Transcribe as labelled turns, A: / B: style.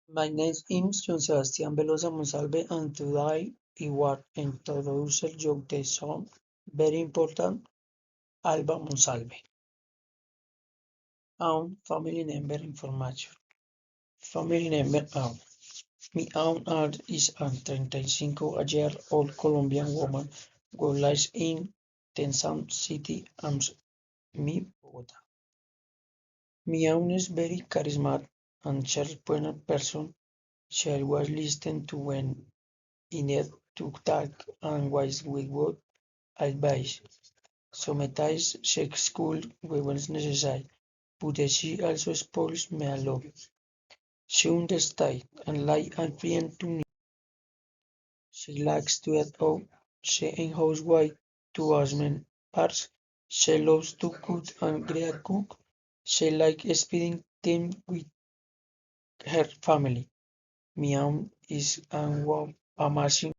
A: My name is John Sebastian Velosa Monsalve, and today I will introduce you to some very important Alba Monsalve. Family member information. Family member Mi aunt aunt is a 35-year-old Colombian woman who lives in Tensam City, me, Bogota. Mi aunt is very charismatic and cheerful person. She was listened to when he needed to talk and was with good advice. Sometimes she school when necessary, but she also spoils me a lot. She understands and like and friend to me. She likes to eat out. She ain't housewife to husband parts. She loves to cook and great cook. She likes spending time with her family. Mi aunt is an wow, amazing